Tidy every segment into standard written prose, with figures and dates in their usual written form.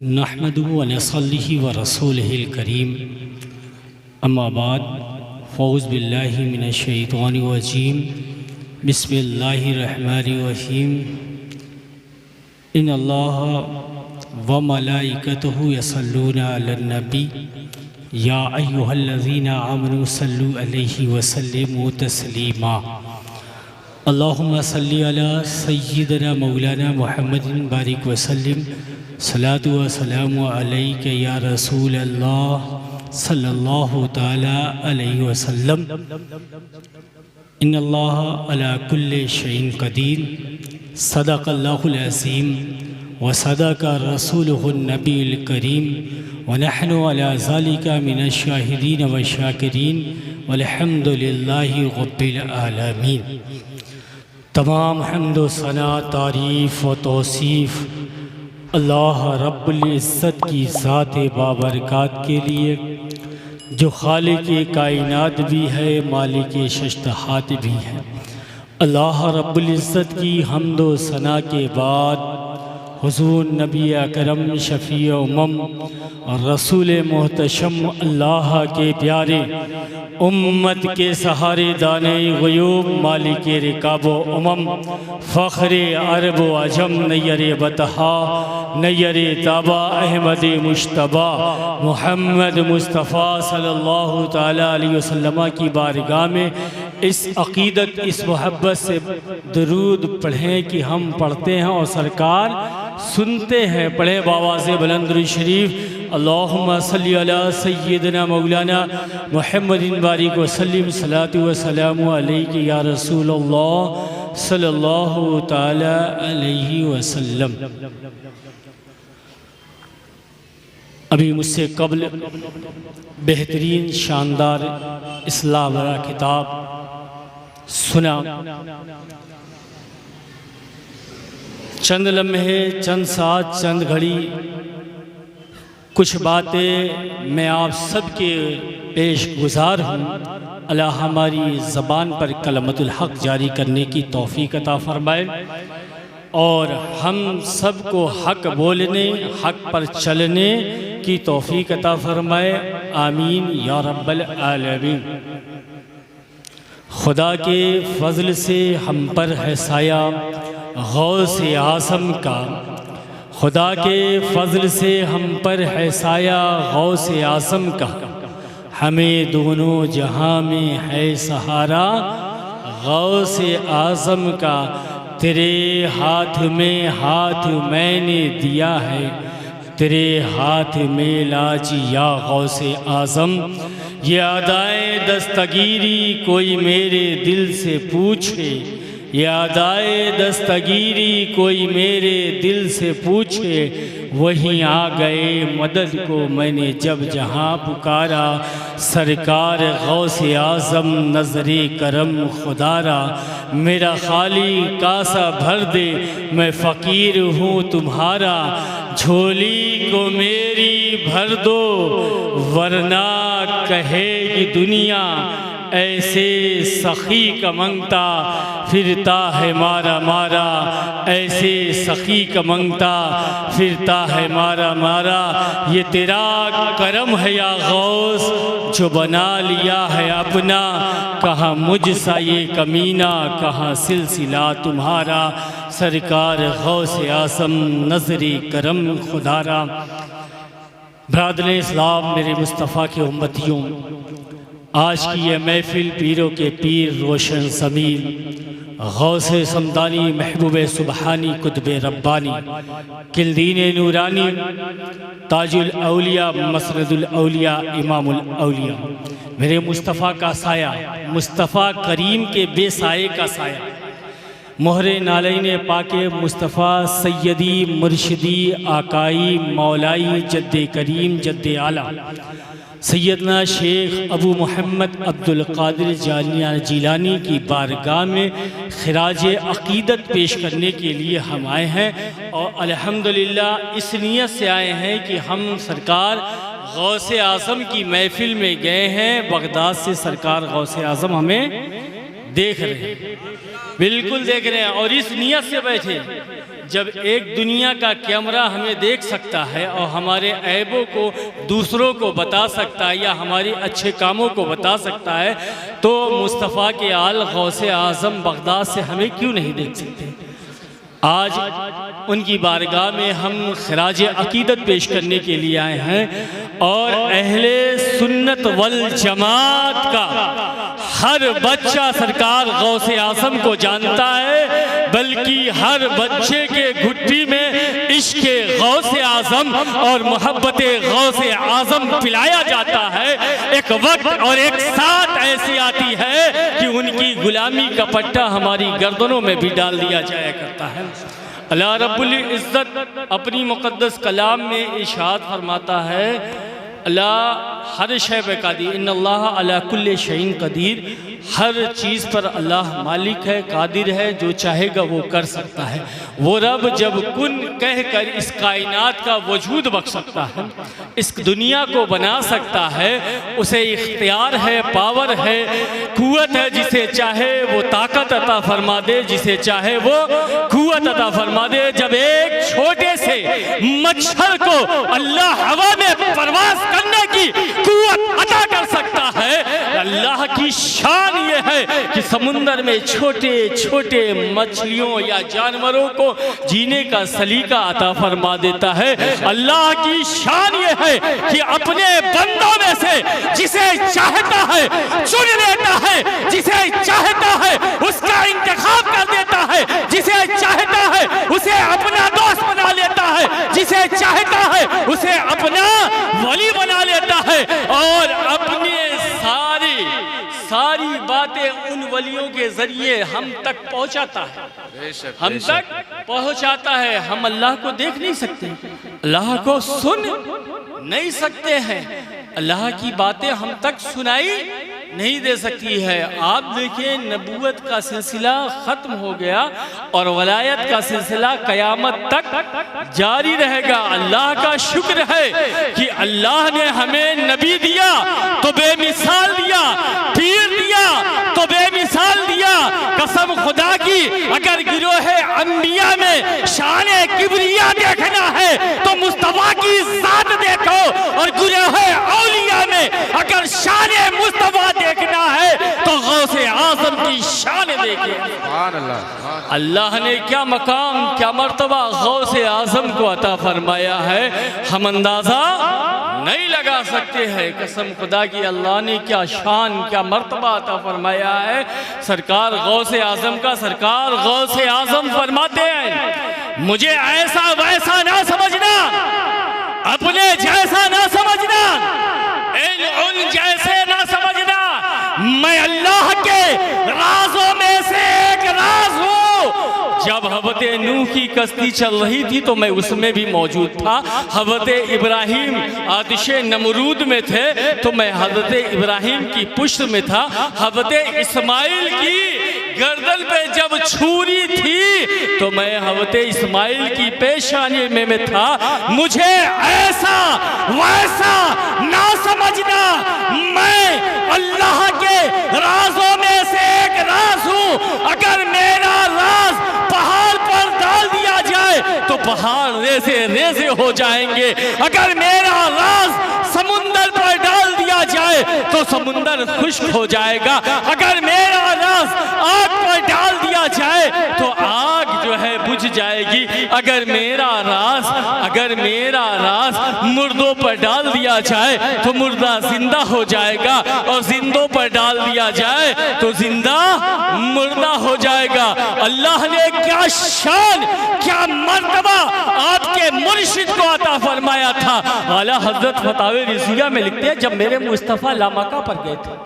नहमदुहु व नसल्लिहि व रसूलिहिल करीम अम्मा बाद फ़ौज़ बिल्लाहि मिनश शैतानिर रजीम बिस्मिल्लाहिर रहमानिर रहीम इन्नल्लाह व मलाइकतहु यसल्लूना अलन नबी या अय्युहल्लज़ीना आमनु सल्लु अलैहि व सल्लिमु तस्लीमा अल्लाहुम्मा सल्लि अला सय्यिदना मौलाना मुहम्मदिन बारिक वसल्लिम सलातु व सलामु अलैका या रसूल अल्लाह सल्लल्लाहु ताला अलैहि वसल्लम इन्नल्लाह अला कुल्लि शैइन क़दीर सदक़ल्लाहुल अज़ीम व सदक़ रसूलुहुन नबील करीम व नहनु अला ज़ालिका मिनश शाहिदीन व शाकिरीन वल्हम्दुलिल्लाहि रब्बिल आलमीन। तमाम हम्द व सना तारीफ़ व तौसीफ़ अल्लाह रब्बुल इज़्ज़त की ज़ात बाबरकात के लिए जो खालिक कायनात भी है, मालिक शश्तहात भी है। अल्लाह रब्बुल इज़्ज़त की हम्द व सना के बाद हुज़ूर नबी अकरम शफ़ी उम्मम और रसूल मोहतशम अल्लाह के प्यारे उम्मत के सहारे दाने ग़ुयूब मालिक रिकाब उमम फ़ख्र अरब व अजम नैयर बतहा नैयर ताबा अहमद मुश्तबा मुहम्मद मुस्तफ़ा सल्लल्लाहु ताला अलैहि वसल्लम की बारगाह में इस अक़ीदत इस मोहब्बत से दरूद पढ़ें कि हम पढ़ते हैं और सरकार सुनते हैं। पढ़े बावाज़े बुलंद शरीफ अल्लाहुम्मा सल्ली अला सय्यिदना मौलाना मुहम्मदिन बारिक वसल्लिम सलातु व सलामु अलैका या रसूल अल्लाह सल्लल्लाहु ताला अलैहि वसल्लम। अभी मुझसे कबल बेहतरीन शानदार इस्लाह भरा किताब सुना। चंद लम्हे, चंद साथ, चंद घड़ी कुछ बातें मैं आप सबके पेश गुज़ार हूँ। अल्लाह हमारी ज़बान पर कलमतुल हक़ जारी करने की तौफ़ीक़ अता फ़रमाए और हम सब को हक़ बोलने, हक़ पर चलने की तौफ़ीक़ अता फ़रमाए। आमीन या रब्बल आलमीन। खुदा के फ़ज़ल से हम पर है साया गौसे आज़म का, खुदा के फ़ज़ल से हम पर है साया गौसे आज़म का, हमें दोनों जहां में है सहारा गौसे आज़म का। तेरे हाथ में हाथ मैंने दिया है, तेरे हाथ में लाज या गौसे आज़म। ये अदाए दस्तगीरी कोई मेरे दिल से पूछे, ये अदाए दस्तगीरी कोई मेरे दिल से पूछे, वहीं आ गए मदद को मैंने जब जहाँ पुकारा। सरकार गौसे आज़म नज़रे करम खुदारा, मेरा खाली कासा भर दे मैं फ़कीर हूँ तुम्हारा। झोली को मेरी भर दो वरना कहेगी दुनिया, ऐसे सखी का मंगता फिरता है मारा मारा, ऐसे सखी का मंगता फिरता है मारा मारा। ये तेरा करम है या गौस जो बना लिया है अपना, कहाँ मुझसा ये कमीना कहाँ सिलसिला तुम्हारा। सरकार गौसे आज़म नज़रे करम खुदारा। ब्रादरे इस्लाम, मेरे मुस्तफ़ा के उम्मतियों, आज की ये महफ़िल पीरों के पीर रोशन ज़मीन गौसे समदानी महबूब सुबहानी कुतुब रब्बानी किलदीन नूरानी ताजुल औलिया मसरदुल औलिया इमामुल औलिया, मेरे मुस्तफ़ा का साया, मुस्तफ़ा करीम के बेसाए का साया, मोहरे नालैन पाके मुस्तफ़ा सैयदी मुर्शिदी आकाई मौलाई जद्दे करीम जद्दे आला सैयदना शेख अबू मोहम्मद अब्दुल क़ादिर जीलानी की बारगाह में खिराज अक़ीदत पेश करने के लिए हम आए हैं। और अल्हम्दुलिल्लाह इस नीयत से आए हैं कि हम सरकार गौसे आज़म की महफ़िल में गए हैं। बगदाद से सरकार गौसे आज़म हमें देख रहे हैं। बिल्कुल देख रहे हैं। और इस नियत से बैठे, जब एक दुनिया का कैमरा हमें देख सकता है और हमारे ऐबों को दूसरों को बता सकता है या हमारे अच्छे कामों को बता सकता है, तो मुस्तफ़ा के आल गौसे आज़म बगदाद से हमें क्यों नहीं देख सकते। आज उनकी बारगाह में हम खराज अकीदत पेश करने के लिए आए हैं और अहले सुन्नत वल जमात का हर बच्चा सरकार गौसे आज़म को जानता है, बल्कि हर बच्चे के घुट्टी में इश्क़ गौसे आज़म और मोहब्बत गौसे आज़म पिलाया जाता है। एक वक्त और एक साथ ऐसी आती है कि उनकी गुलामी का पट्टा हमारी गर्दनों में भी डाल दिया जाया करता है। अल्लाह रब्बुल इज़्ज़त अपनी मुक़द्दस कलाम में इरशाद फरमाता है, अल्लाह हर शय पे कादिर, इन्नल्लाह अला कुल्ली शैइन कदीर, हर चीज़ पर अल्लाह मालिक है, कादिर है, जो चाहेगा वो कर सकता है। वो रब जब कुन कह कर इस कायनात का वजूद बख्श सकता है, इस दुनिया को बना सकता है, उसे इख्तियार है, पावर है, कुव्वत है। जिसे चाहे वो ताकत अता फरमा दे, जिसे चाहे वो कुव्वत अता फरमा दे। जब एक छोटे से मच्छर को अल्लाह हवा में परवास करने की कुव्वत अता कर सकता है, अल्लाह की शान ये है कि समुंदर में छोटे छोटे मछलियों या जानवरों को जीने का सलीका अता फरमा देता है। अल्लाह की शान ये है कि अपने बंदों में से जिसे चाहता है चुन लेता है, जिसे चाहता है उसका इंतखाब कर देता है, जिसे चाहता है उसे अपना दोस्त बना लेता है, जिसे चाहता है उसे अपना वली बना लेता है और अपनी सारी बातें उन वलियों के जरिए हम तक पहुंचाता है, हम तक पहुंचाता है। हम अल्लाह को देख नहीं सकते, अल्लाह को सुन नहीं सकते हैं, अल्लाह की बातें हम तक सुनाई नहीं दे सकती है। आप देखिए, नबूवत का सिलसिला ख़त्म हो गया और वलायत का सिलसिला क़यामत तक जारी रहेगा। अल्लाह का शुक्र है कि अल्लाह ने हमें नबी दिया तो बेमिसाल दिया, पीर दिया तो बेमिसाल दिया। कसम खुदा की, अगर गिरोहे अंबिया में शान किबरिया देखना है तो मुस्तफा की ज़ात देखो, और गिरोहे औलिया में अगर शान मुस्तफा देखना है तो गौसे आज़म की शान देखिए। अल्लाह ने क्या मकाम, क्या मर्तबा गौसे आज़म को अता फरमाया है, हम अंदाज़ा नहीं लगा सकते हैं। कसम खुदा की, अल्लाह ने क्या शान, क्या मर्तबा अता फरमाया है सरकार गौसे आज़म का। सरकार गौसे आज़म फरमाते हैं, मुझे ऐसा वैसा ना समझना, अपने जैसा ना समझना, उन जैसे ना समझना, मैं अल्लाह के राज़ों में से एक राज हूँ। जब हज़रत नूह की कश्ती चल रही थी तो मैं उसमें भी मौजूद था। हज़रत इब्राहिम आतिश नमरूद में थे तो मैं हज़रत इब्राहिम की पुष्ट में था। हज़रत इस्माइल की गर्दन पे जब छुरी थी तो मैं हज़रत इस्माइल की पेशानी में था। मुझे ऐसा वैसा ना समझना, मैं अल्लाह के राज़ों में से एक राज हूँ। अगर मेरा राज पहाड़ पर डाल दिया जाए तो पहाड़ रेसे रेसे हो जाएंगे। अगर मेरा राज समुंदर पर डाल दिया जाए तो समुंदर खुश्क हो जाएगा। अगर मेरा राज आग पर डाल दिया जाए तो आग जो है बुझ जाएगी। अगर मेरा राज मुर्दों पर डाल दिया जाए तो मुर्दा जिंदा हो जाएगा, और जिंदों पर डाल दिया जाए तो जिंदा मुर्दा हो जाएगा। अल्लाह ने क्या शान, क्या मर्तबा आपके मुर्शिद को अता फरमाया था। आला हजरत फतावे रिज़िया में लिखते हैं, जब मेरे मुस्तफ़ा लामका पर गए थे,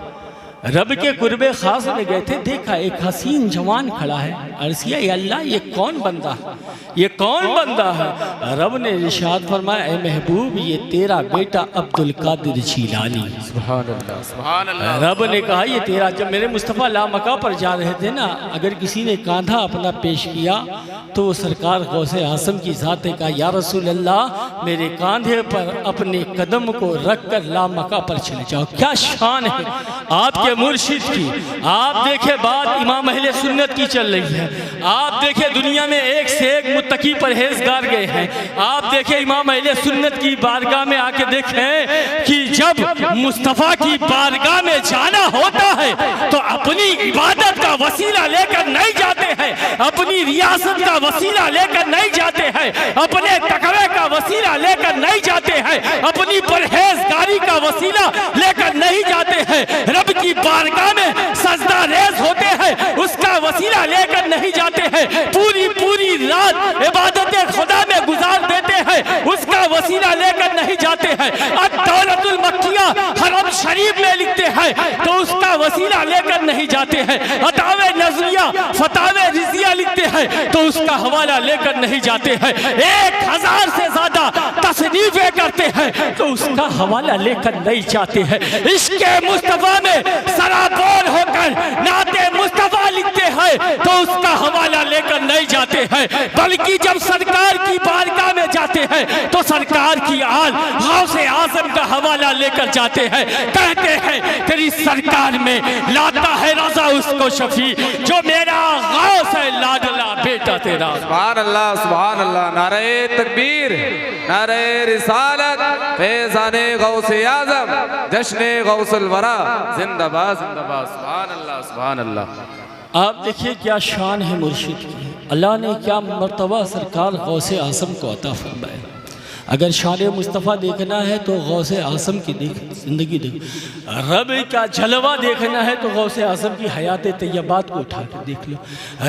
रब के कुर्बे खास में गए थे, देखा एक हसीन जवान खड़ा है। अर्ज़ किया, या अल्लाह ये कौन बंदा है, ये कौन बंदा है। रब ने इरशाद फरमाया, ए महबूब ये तेरा बेटा अब्दुल कादिर जीलानी। सुभान अल्लाह, सुभान अल्लाह। रब ने कहा ये तेरा। जब मेरे मुस्तफ़ा लामका पर जा रहे थे ना, अगर किसी ने कांधा अपना पेश किया तो सरकार गौसे आज़म की ज़ात ने कहा, या रसूल अल्लाह मेरे कांधे पर अपने कदम को रख कर लामका पर चले जाओ। क्या शान है आपके मुर्शिद की। आप देखे बात इमाम अहले सुन्नत की चल रही है। आप देखे दुनिया में एक से एक मुत्तकी परहेजगार गए हैं। आप देखे इमाम अहले सुन्नत की बारगाह में आके देखें कि जब मुस्तफ़ा की बारगाह में जाना होता है तो अपनी इबादत का वसीला लेकर नहीं जाते हैं, अपनी रियासत का वसीला लेकर नहीं जाते हैं, अपने तकवे का वसीला लेकर नहीं जाते हैं, अपनी परहेजगारी का वसीला लेकर नहीं जाते हैं, रब की बारगाह में सजदा रेज़ होते हैं उसका वसीला लेकर नहीं जाते हैं, पूरी पूरी रात इबादत खुदा में गुजार देते हैं उसका वसीला लेकर नहीं जाते हैं, अद-दौलतुल मक्किया हरम शरीफ में लिखते हैं तो उसका वसीला लेकर नहीं जाते हैं, अतावे नजरिया फतावे रिजिया लिखते हैं तो उसका हवाला लेकर नहीं जाते हैं, 1000 से ज्यादा तसनीफें करते हैं तो उसका हवाला लेकर नहीं जाते हैं, इश्क़े मुस्तफ़ा में सराबोर होकर नाते मुस्तफ़ा लिखते हैं तो उसका हवाला लेकर नहीं जाते हैं, बल्कि जब सरकार की बारगाह में जाते हैं तो सरकार की आल गौसे आज़म का हवाला लेकर जाते हैं, कहते हैं तेरी सरकार में लाता है रज़ा उसको शफी जो मेरा गौस है लाडला बेटा तेरा। सुभान अल्लाह, नारे तकबीर, नारे रिसालत, फैज़ाने गौसे आज़म, जश्ने गौसुल वरा, जिंदाबाद जिंदाबाद। सुभान अल्लाह, सुभान अल्लाह। आप देखिए क्या शान है मुर्शिद की, अल्लाह ने क्या मर्तबा सरकार गौसे आज़म को अता फरमाया। अगर शान मुस्तफ़ा देखना है तो गौसे आज़म की ज़िंदगी देख, रब का जलवा देखना है तो गौसे आज़म की हयात तैयबात को उठा कर देख लो,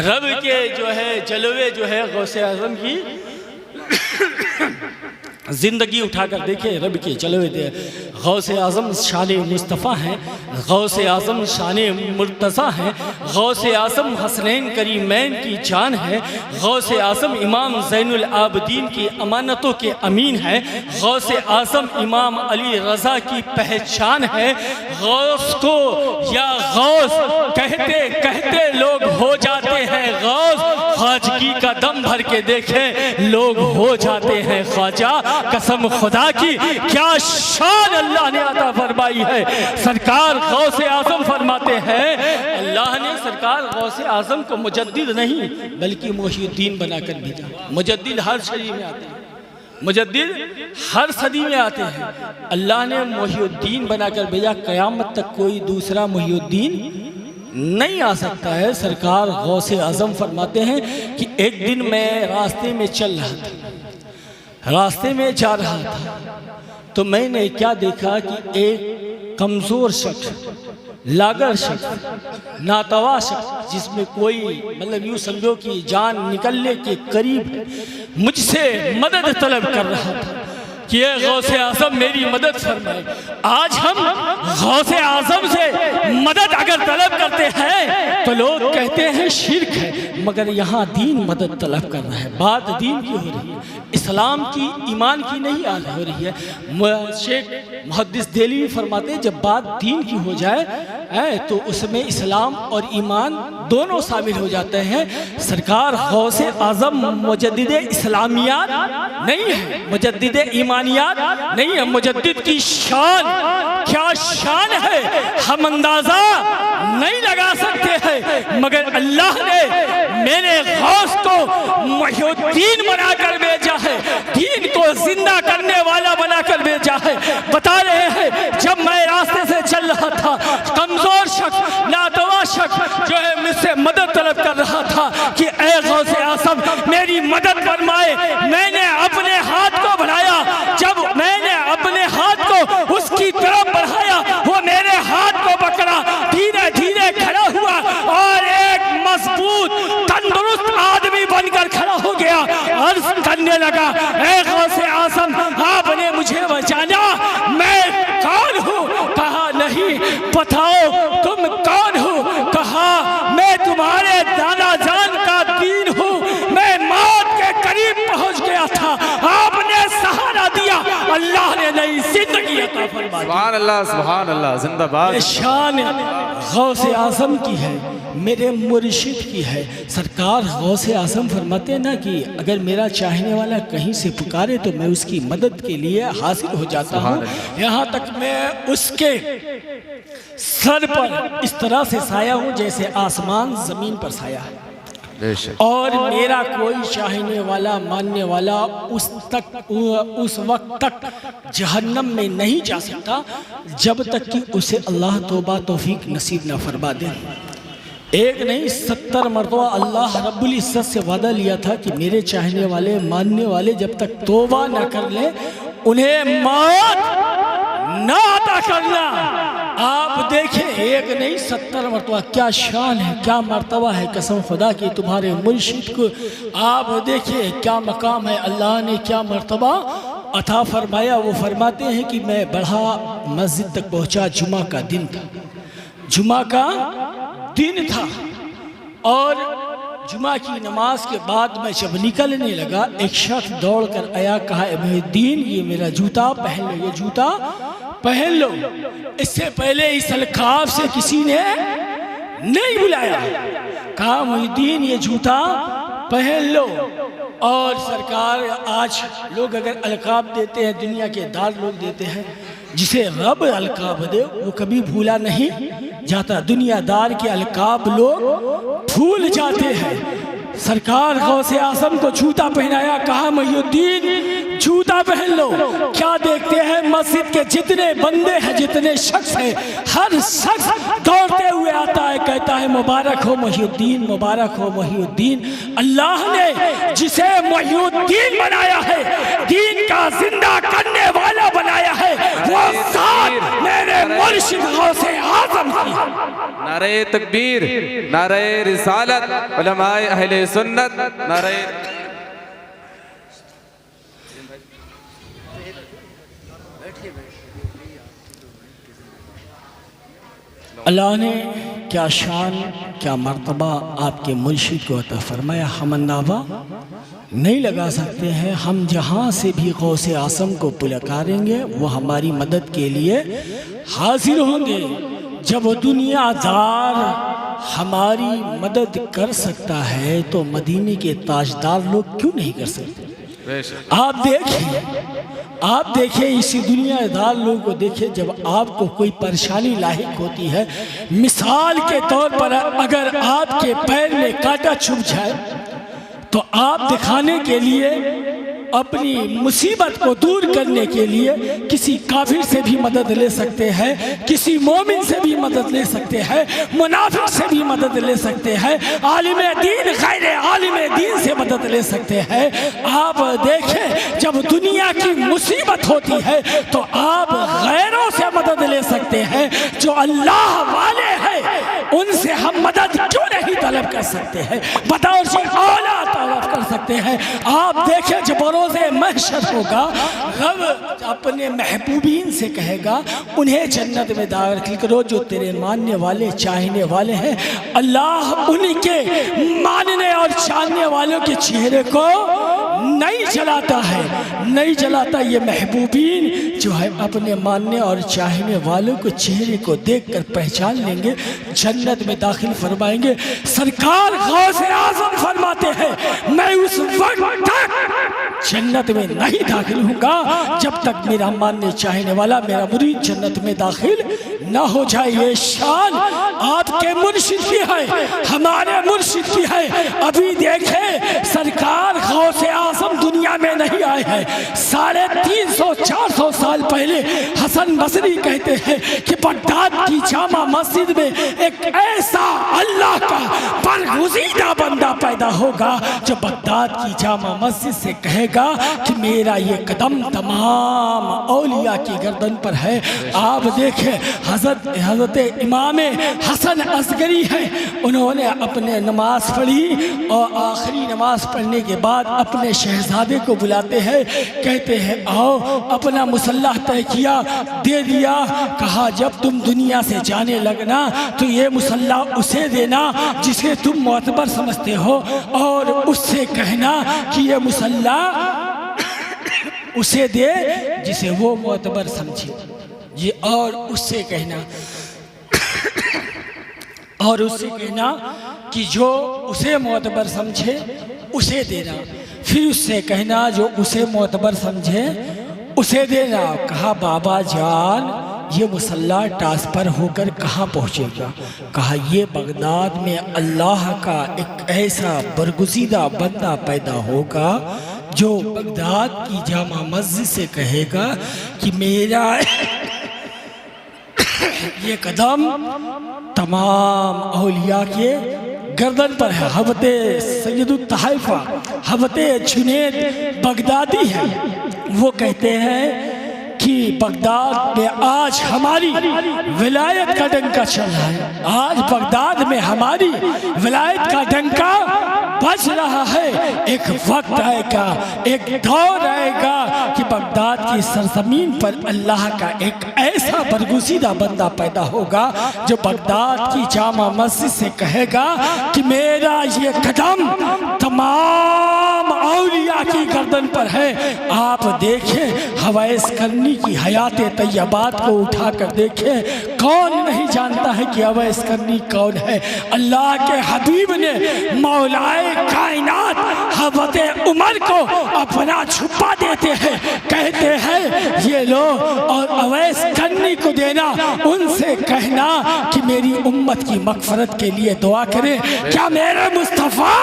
रब के जो है जलवे जो है गौसे आज़म की ज़िंदगी उठाकर देखे, रब के जलवे दे। गौसे आज़म शान मुस्तफ़ा हैं, गौसे आज़म शान मुर्तज़ा हैं, गौसे आज़म हसनैन करीमैन की जान है, गौसे आज़म इमाम ज़ैनुल आबदीन की अमानतों के अमीन है, गौसे आज़म इमाम अली रज़ा की पहचान है। गौस को या गौस कहते कहते लोग हो जाते हैं गौस, ख्वाजगी का दम भर के देखें लोग हो जाते हैं ख्वाजा। कसम खुदा की क्या शान अल्लाह ने अता फरमाई है। सरकार गौसे आज़म फरमाते हैं, अल्लाह ने सरकार गौसे आज़म को मुजद्दिद नहीं बल्कि मुहीउद्दीन बनाकर भेजा। मुजद्दिद हर सदी में आते हैं, मुजद्दिद हर सदी में आते हैं, अल्लाह ने मुहीउद्दीन बनाकर भेजा। क़यामत तक कोई दूसरा मुहीउद्दीन नहीं आ सकता है। सरकार गौसे आज़म फरमाते हैं कि एक दिन मैं रास्ते में चल रहा था, रास्ते में जा रहा था तो मैंने क्या देखा कि एक कमज़ोर शख्स, लागर शख्स, नातवा शख्स जिसमें कोई मतलब यूँ समझो कि जान निकलने के करीब है, मुझसे मदद तलब कर रहा था कि ये गौसे आज़म मेरी मदद फरमाए। आज हम गौसे आज़म से मदद अगर तलब करते हैं तो लोग कहते हैं शिर्क है, मगर यहाँ दीन मदद तलब कर रहा है। बात दीन की हो रही है, इस्लाम की, ईमान की नहीं हो रही है। शेख मुहद्दिस देलवी फरमाते हैं जब बात दीन की हो जाए तो उसमें इस्लाम और ईमान दोनों शामिल हो जाते हैं। सरकार गौसे आज़म मुजद्दिद इस्लामियात नहीं है, मुजद्दिद ईमानियात नहीं है। मुजद्दिद की शान क्या शान है हम अंदाज़ा नहीं लगा सकते हैं, मगर अल्लाह ने मेरे गौस को मुहीउद्दीन बनाकर भेजा है, दीन को जिंदा करने वाला बनाकर भेजा है। बता रहे हैं जब मैं रास्ते से चल रहा था, कमजोर शख्स, नातवा शख्स जो है मुझसे मदद तलब कर रहा था कि ऐ गौसे आज़म मेरी मदद फरमाए। मैंने अपने हाथ को बढ़ाया, जब मैंने अपने हाथ को उसकी तरफ बढ़ाया वो मेरे हाथ को पकड़ा, धीरे धीरे खड़ा हुआ और एक मजबूत तंदुरुस्त आदमी बनकर खड़ा हो गया। अर्ज करने लगा, ऐ गौसे आज़म आपने मुझे बचाना, मैं कौन हूँ? कहा नहीं, बताओ तुम कौन हो? कहा मैं तुम्हारे दादा जान का दीन हूँ। मैं मौत के करीब पहुँच गया था, आपने सहारा दिया, अल्लाह ने नई जिंदगी अता फरमा दी। सुभान अल्लाह जिंदाबाद। ये शान गौसे आज़म की है, मेरे मुर्शिद की है। सरकार गौसे आज़म फरमाते हैं ना कि अगर मेरा चाहने वाला कहीं से पुकारे तो मैं उसकी मदद के लिए हाजिर हो जाता हूँ। यहाँ तक मैं उसके सर पर इस तरह से साया हूँ जैसे आसमान ज़मीन पर साया है, और मेरा कोई चाहने वाला मानने वाला उस वक्त तक जहन्नम में नहीं जा सकता जब तक कि उसे अल्लाह तौबा तौफीक नसीब न फरमा दे। एक नहीं 70 मरतबा अल्लाह रब्बुल इज्जत से वादा लिया था कि मेरे चाहने वाले मानने वाले जब तक तौबा न कर ले उन्हें मौत न अता करना। आप देखें, एक नहीं 70 मरतबा, क्या शान है, क्या मर्तबा है कसम खुदा की तुम्हारे मुर्शिद को। आप देखिए क्या मकाम है, अल्लाह ने क्या मर्तबा अता फरमाया। वो फरमाते हैं कि मैं बढ़ा मस्जिद तक पहुंचा, जुमा का दिन था, जुमा का दिन था, और जुमा की नमाज के बाद मैं जब निकलने लगा एक शख्स दौड़ कर आया, कहा मुहिद्दीन ये मेरा जूता पहन लो, ये जूता पहन लो। इससे पहले इस अलकाब से किसी ने नहीं बुलाया, कहा मुहिद्दीन ये जूता पहन लो। और सरकार आज लोग अगर अलकाब देते हैं, दुनिया के दार लोग देते हैं, जिसे रब अलकाब दे वो कभी भूला नहीं जाता। दुनियादार के अलकाब लोग भूल जाते हैं। सरकार गौसे आज़म को जूता पहनाया, कहा मुहिद्दीन जूता पहन लो। क्या देखते हैं, मस्जिद के जितने बंदे हैं, जितने शख्स हैं, हर शख्स दौड़ते हुए आता है, कहता है मुबारक हो मुहिद्दीन, मुबारक हो मुहिद्दीन। अल्लाह ने जिसे मुहिद्दीन बनाया है, दीन का जिंदा करने वाला बनाया है, वो साथ मेरे मुर्शिद गौसे आज़म की। नारे तकबीर, नारे रिसालत, उलमाए अहले सुन्नत, नारे। अल्लाह ने क्या शान, क्या मर्तबा आपके मुर्शिद को अता फरमाया। हम अंदाज़ा नहीं लगा सकते हैं। हम जहाँ से भी गौसे आज़म को पुकारेंगे वो हमारी मदद के लिए हाजिर होंगे। जब दुनियादार हमारी मदद कर सकता है तो मदीने के ताजदार लोग क्यों नहीं कर सकते। आप देखिए इसी दुनियादार लोगों को देखिए, जब आपको कोई परेशानी लाहिक होती है, मिसाल के तौर पर अगर आपके पैर में कांटा चुभ जाए तो आप दिखाने के लिए, अपनी मुसीबत को दूर करने के लिए किसी काफिर से भी मदद ले सकते हैं, किसी मोमिन से भी मदद ले सकते हैं, मुनाफिक से भी मदद ले सकते हैं, आलिम दीन गैर आलिम दीन से मदद ले सकते हैं। आप देखें जब दुनिया की मुसीबत होती है तो आप गैरों से मदद ले सकते हैं, जो अल्लाह वाले हैं उनसे हम मदद क्यों नहीं तलब कर सकते हैं। बताओ जी, औला तलब कर सकते हैं। आप देखें जब रोज़े महशर होगा, रब अपने महबूबीन से कहेगा उन्हें जन्नत में दाखिल करो जो तेरे मानने वाले चाहने वाले हैं। अल्लाह उनके मानने और चाहने वालों के चेहरे को नहीं जलाता है, नहीं जलाता। ये महबूबीन जो है अपने मानने और चाहने वालों को चेहरे को देखकर पहचान लेंगे, जन्नत में दाखिल फरमाएंगे। सरकार गौसे आज़म फरमाते हैं मैं उस वक्त तक जन्नत में नहीं दाखिल होगा जब तक मेरा मानने चाहने वाला, मेरा मुरीद जन्नत में दाखिल न हो जाए। ये शान आपके मुर्शिद की है, हमारे मुर्शिद की है। अभी देखें सरकार गौसे आज़म दुनिया में नहीं आए हैं। 350-400 साल पहले हसन बसरी कहते हैं कि बगदाद की जामा मस्जिद में एक ऐसा अल्लाह का बरगुज़ीदा बंदा पैदा होगा जो बगदाद की जामा मस्जिद से कहेगा कि मेरा ये कदम तमाम औलिया की गर्दन पर है। आप देखें हज़रत इमाम हसन असगरी है, उन्होंने अपने नमाज पढ़ी और आखिरी नमाज पढ़ने के बाद अपने शहजादे को बुलाते हैं, कहते हैं आओ। अपना मुसल्ला तय किया, दे दिया, कहा जब तुम दुनिया से जाने लगना तो ये मुसल्ला उसे देना जिसे तुम मोतबर समझते हो, और उससे कहना कि ये मुसल्ला उसे दे जिसे वो मोतबर समझे। ये और उससे कहना कि जो उसे मोतबर समझे उसे देना, फिर उससे कहना जो उसे मोतबर समझे उसे देना। कहा बाबा जान ये मुसल्ला ट्रांसफ़र होकर कहाँ पहुँचेगा? कहा ये बगदाद में अल्लाह का एक ऐसा बरगुज़ीदा बंदा पैदा होगा जो बगदाद की जामा मस्जिद से कहेगा कि मेरा ये कदम तमाम औलिया के गर्दन पर है। हज़रत सैयदुत तहाइफा हज़रत जुनैद बगदादी है, वो कहते हैं कि बगदाद में आज हमारी विलायत का डंका चल रहा है। आज बगदाद में हमारी विलायत का डंका बज रहा है। एक वक्त आएगा, एक दौर आएगा कि बगदाद की सरजमीन पर अल्लाह का एक ऐसा बरगुज़ीदा बंदा पैदा होगा जो बगदाद की जामा मस्जिद से कहेगा कि मेरा ये कदम तमाम औलिया की गर्दन पर है। आप देखें हवैस करनी की हयात तैयबात को उठा कर देखें, कौन नहीं जानता है कि हवैस करनी कौन है? अल्लाह के हबीब ने मौलाए कायनात हज़रत उमर को अपना छुपा देते हैं, कहते हैं ये लो और अवैस करनी को देना, उनसे कहना कि मेरी उम्मत की मग़फ़रत के लिए दुआ करें। क्या मेरे मुस्तफ़ा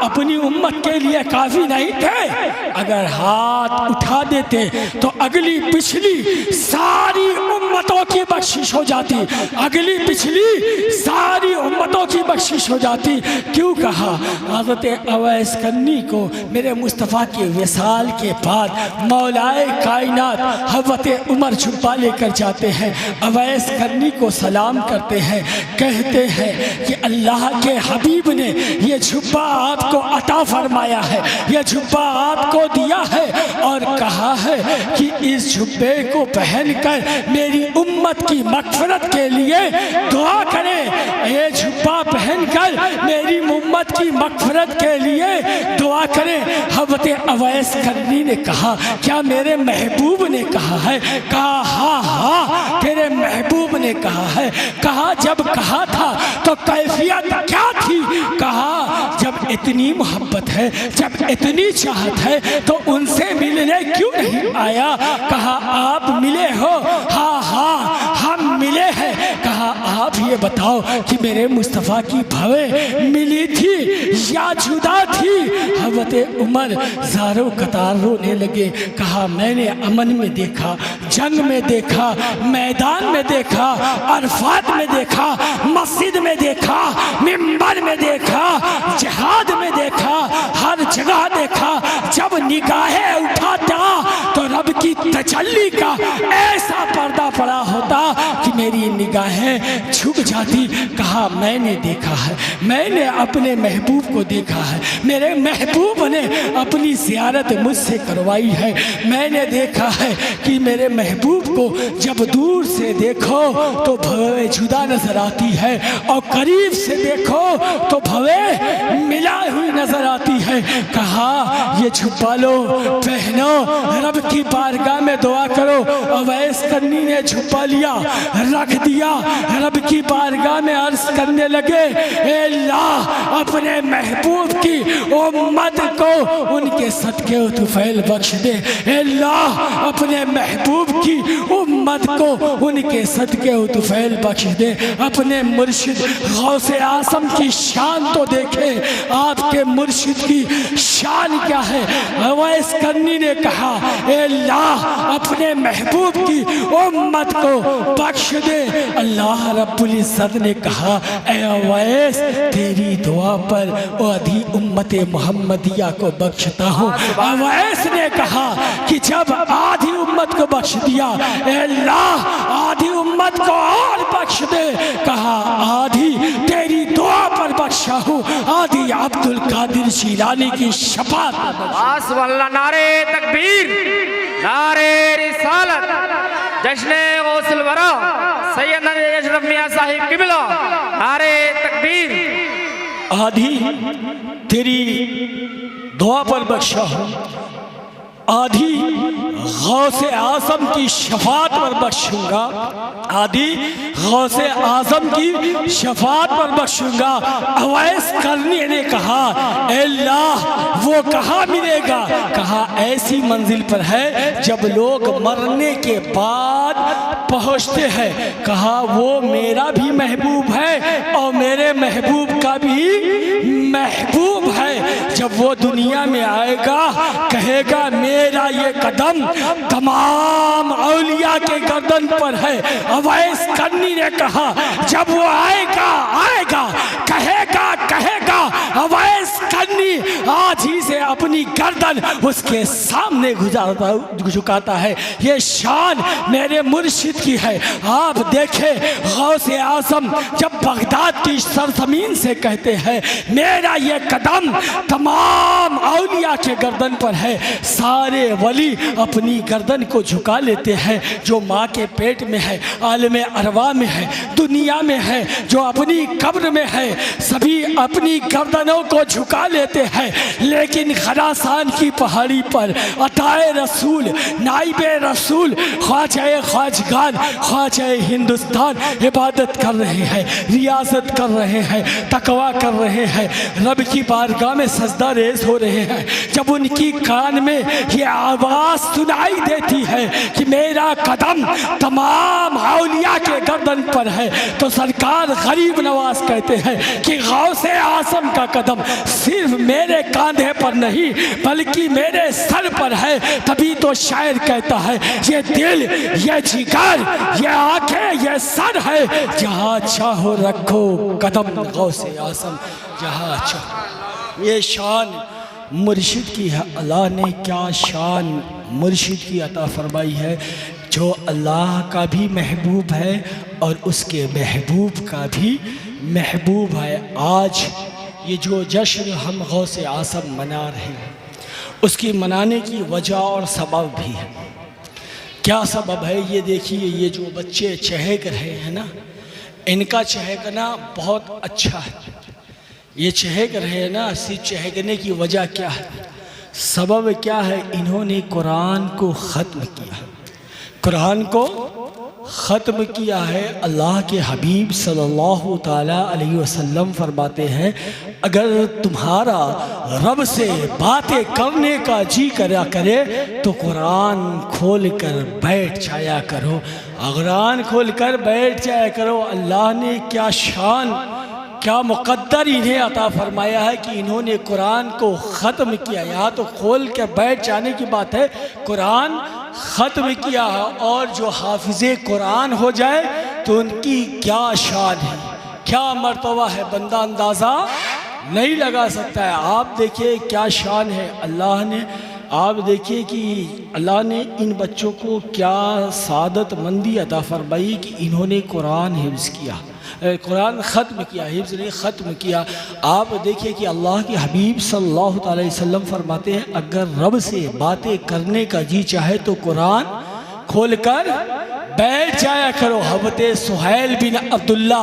अपनी उम्मत के लिए काफ़ी नहीं थे? अगर हाथ उठा देते तो अगली पिछली सारी उम्मतों की बख्शिश हो जाती, अगली पिछली सारी उम्मतों की बख्शिश हो जाती। क्यों कहा? हज़रत अवैस करनी को मेरे मुस्तफ़ा के विसाल के बाद मौलाए कायनात हज़रत उमर छुपा लेकर जाते हैं, अवैस करनी को सलाम करते हैं, कहते हैं कि अल्लाह के हबीब ने ये छुपा आपको अता फरमाया है, ये छुपा आपको दिया है और कहा है कि इस छुपे को पहनकर मेरी उम्मत की मग़फ़रत के लिए दुआ करें। ये छुपा पहनकर मेरी उम्मत की मग़फ़रत के लिए दुआ करें। हज़रत अवैस करनी ने कहा क्या मेरे महबूब ने कहा है? कहा हाँ हाँ तेरे महबूब ने कहा है। कहा जब कहा था तो कैफियत क्या थी? कहा जब इतनी मोहब्बत है, जब इतनी चाहत है तो उनसे मिलने क्यों नहीं आया? कहा आप मिले हो? हाँ हाँ हम मिले हैं। कहा आप ये बताओ कि मेरे मुस्तफ़ा की भवें मिली थी या जुदा थी? हज़रत उमर ज़ारो कतार रोने लगे। कहा मैंने अमन में देखा, जंग में देखा, मैदान में देखा, अरफात में देखा, मस्जिद में देखा, मिंबर में देखा, जिहाद में देखा, हर जगह देखा। जब निगाहें उठाता तो रब की तजल्ली का ऐसा पर्दा पड़ा होता कि मेरी निगाहें झुक जाती। कहा मैंने देखा है, मैंने अपने महबूब को देखा है, मेरे महबूब ने अपनी ज़ियारत मुझसे करवाई है। मैंने देखा है कि मेरे महबूब को जब दूर से देखो तो भवें जुदा नजर आती है और करीब से देखो तो भवें मिला हुई नजर आती है। कहा ये छुपा लो, पहनो, रब की बारगाह में दुआ करो। अवैस करनी ने छुपा लिया, रख दिया, रब की बारगाह में अर्ज करने लगे ए अल्लाह अपने महबूब की उम्मत को उनके सदके तुफैल बख्श दे। ए अल्लाह अपने महबूब की उम्मत को उनके सदके तुफैल बख्श दे। अपने मुर्शिद गौसे आसम की शान तो देखे, आपके मुर्शिद की शान क्या है? अवैस करनी ने कहा ए अल्लाह अपने महबूब की उम्मत को बख्श दे। अल्लाह रब्बुल इज़्ज़त ने कहा ए अवैस तेरी दुआ पर आधी उम्मत मोहम्मदिया को बख्शता हूँ। अवैस ने कहा कि जब आधी उम्मत को बख्श दिया ए अल्लाह आधी उम्मत को और बख्श दे। कहा आधी तेरी दुआ पर बख्शा हूँ, आधी अब्दुल कादिर शीलानी की शफाअत। नारे तकबीर, नारे रिसालत, जश्न गौसुल वरा सैयद अशरफ मियां साहिब किबला, नारे तकबीर। आधी तेरी दुआ पर बख्शा हूँ, आधी गौसे आज़म की शफात पर बख्शूंगा, आधी गौसे आज़म की शफात पर बख्शूंगा। अवैस करनी ने कहा, अल्लाह वो कहाँ मिलेगा? कहा ऐसी मंजिल पर है जब लोग मरने के बाद पहुँचते हैं। कहा वो मेरा भी महबूब है और मेरे महबूब का भी महबूब है। जब वो दुनिया में आएगा कहेगा मेरा ये कदम तमाम औलिया के गर्दन पर है। अवैस करनी ने कहा जब वो आएगा कहेगा अवैस करनी आज ही से अपनी गर्दन उसके सामने झुकाता है। ये शान मेरे मुर्शिद की है। आप देखें गौसे आज़म जब बगदाद की सरजमीन से कहते हैं मेरा ये कदम तमाम औलिया के गर्दन पर है, सारे वली अपनी गर्दन को झुका लेते हैं। जो माँ के पेट में है, आलम अरवा में है, दुनिया में है, जो अपनी कब्र में है, सभी अपनी गर्दनों को झुका लेते हैं। लेकिन खरासान की पहाड़ी पर अताए रसूल, नाइबे रसूल, ख्वाजा ख्वाजगान, ख्वाजा हिंदुस्तान इबादत कर रहे हैं, रियाजत कर रहे हैं, तकवा कर रहे हैं, रब की बारगाह में सजदा रेज़ हो रहे हैं। जब उनकी कान में ये आवाज़ सुनाई देती है कि मेरा कदम तमाम औलिया के गर्दन पर है, तो सरकार गरीब नवाज कहते हैं कि गौसे आज़म का कदम सिर्फ मेरे कांधे पर नहीं बल्कि मेरे सर पर है। तभी तो शायर कहता है ये दिल, ये जिगर, ये आंखें, ये सर है, जहाँ चाहो रखो कदम गौसे आज़म जहाँ चाहो। ये शान मुर्शिद की है। अल्लाह ने क्या शान मुर्शिद की अता फरमाई है, जो अल्लाह का भी महबूब है और उसके महबूब का भी महबूब है। आज ये जो जश्न हम गौसे आज़म मना रहे हैं उसकी मनाने की वजह और सबब भी है। क्या सबब है? ये देखिए, ये जो बच्चे चहक रहे हैं ना, इनका चहकना बहुत अच्छा है। ये चहक रहे हैं ना, सिर्फ चहकने की वजह क्या है, सबब क्या है? इन्होंने कुरान को ख़त्म किया, कुरान को ख़त्म किया है। अल्लाह के हबीब सल्लल्लाहु ताला अलैहि वसल्लम फरमाते हैं अगर तुम्हारा रब से बातें करने का जी करा करे तो कुरान खोल कर बैठ जाया करो, कुरान खोल कर बैठ जाया करो। अल्लाह ने क्या शान, क्या मुक़द्दर इन्हें अता फरमाया है कि इन्होंने कुरान को ख़त्म किया। यहाँ तो खोल के बैठ जाने की बात है, कुरान ख़त्म किया है। और जो हाफिज़े कुरान हो जाए तो उनकी क्या शान है, क्या मर्तबा है, बंदा अंदाज़ा नहीं लगा सकता है। आप देखिए क्या शान है अल्लाह ने। आप देखिए कि अल्लाह ने इन बच्चों को क्या सादत मंदी अता फरमाई कि इन्होंने कुरान हिफ्ज़ किया, कुरान ख़त्म किया, हिफ्ज़ नहीं ख़त्म किया। आप देखिए कि अल्लाह के हबीब सल्लल्लाहु अलैहि वसल्लम फरमाते हैं अगर रब से बातें करने का जी चाहे तो कुरान खोल कर बैठ जाया करो। हज़रत सुहैल बिन अब्दुल्ला